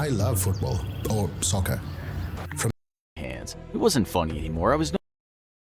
I love football, or soccer. From hands. It wasn't funny anymore. I was no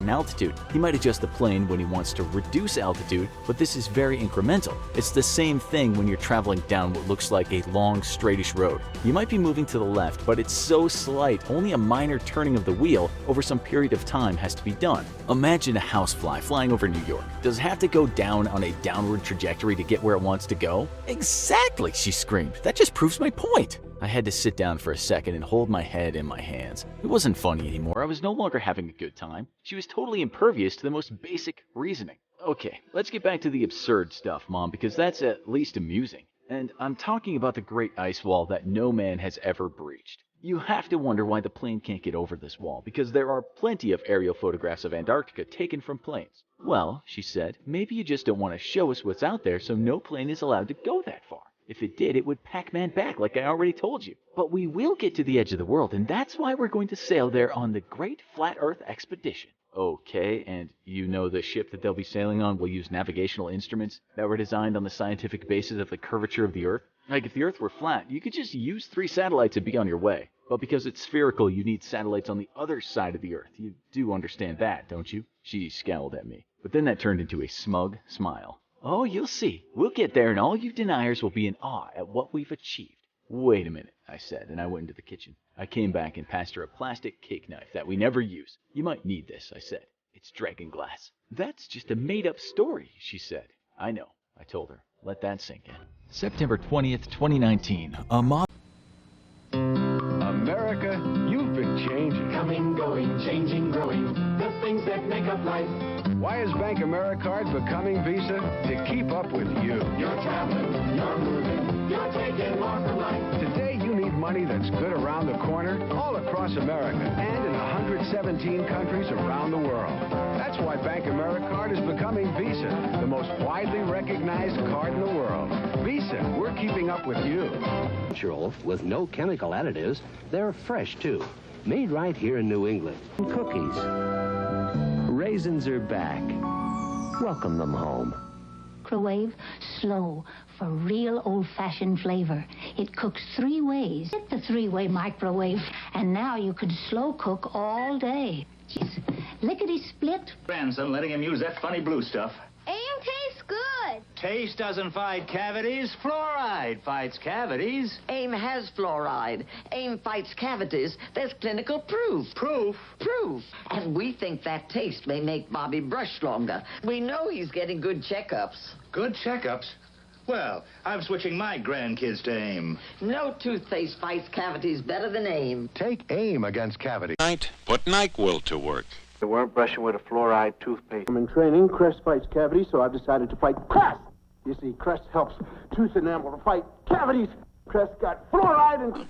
in altitude. He might adjust the plane when he wants to reduce altitude, but this is very incremental. It's the same thing when you're traveling down what looks like a long, straightish road. You might be moving to the left, but it's so slight, only a minor turning of the wheel over some period of time has to be done. Imagine a housefly flying over New York. Does it have to go down on a downward trajectory to get where it wants to go? Exactly, she screamed. That just proves my point. I had to sit down for a second and hold my head in my hands. It wasn't funny anymore. I was no longer having a good time. She was totally impervious to the most basic reasoning. Okay, let's get back to the absurd stuff, Mom, because that's at least amusing. And I'm talking about the great ice wall that no man has ever breached. You have to wonder why the plane can't get over this wall, because there are plenty of aerial photographs of Antarctica taken from planes. Well, she said, maybe you just don't want to show us what's out there, so no plane is allowed to go that far. If it did, it would Pac-Man back like I already told you. But we will get to the edge of the world, and that's why we're going to sail there on the Great Flat Earth Expedition. Okay, and you know the ship that they'll be sailing on will use navigational instruments that were designed on the scientific basis of the curvature of the Earth? Like if the Earth were flat, you could just use 3 satellites and be on your way. But because it's spherical, you need satellites on the other side of the Earth. You do understand that, don't you? She scowled at me. But then that turned into a smug smile. Oh, you'll see. We'll get there and all you deniers will be in awe at what we've achieved. Wait a minute, I said, and I went into the kitchen. I came back and passed her a plastic cake knife that we never use. You might need this, I said. It's dragon glass. That's just a made-up story, she said. I know, I told her. Let that sink in. September 20th, 2019. America, you've been changing. Coming, going, changing, growing, the things that make up life. Why is Bank AmeriCard becoming Visa? To keep up with you. You're traveling, you're moving, you're taking more from life. Today you need money that's good around the corner, all across America, and in 117 countries around the world. That's why Bank AmeriCard is becoming Visa, the most widely recognized card in the world. Visa, we're keeping up with you. Natural, with no chemical additives. They're fresh, too. Made right here in New England. Cookies. Raisins are back. Welcome them home. Microwave slow for real old-fashioned flavor. It cooks 3 ways. Hit the 3-way microwave, and now you could slow cook all day. Jeez, lickety-split. Grandson letting him use that funny blue stuff. AIM tastes good. Taste doesn't fight cavities. Fluoride fights cavities. AIM has fluoride. AIM fights cavities. There's clinical proof. Proof? Proof. And we think that taste may make Bobby brush longer. We know he's getting good checkups. Good checkups? Well, I'm switching my grandkids to AIM. No toothpaste fights cavities better than AIM. Take AIM against cavity. Put NyQuil to work. They weren't brushing with a fluoride toothpaste. I'm in training. Crest fights cavities, so I've decided to fight Crest. You see, Crest helps tooth enamel to fight cavities. Crest got fluoride and...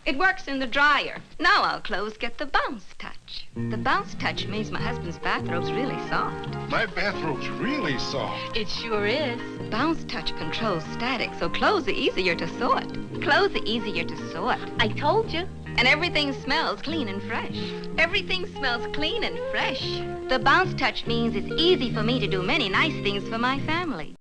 It works in the dryer. Now our clothes get the bounce touch. The bounce touch means my husband's bathrobe's really soft. My bathrobe's really soft. It sure is. Bounce touch controls static, so clothes are easier to sort. Clothes are easier to sort. I told you. And everything smells clean and fresh. Everything smells clean and fresh. The bounce touch means it's easy for me to do many nice things for my family.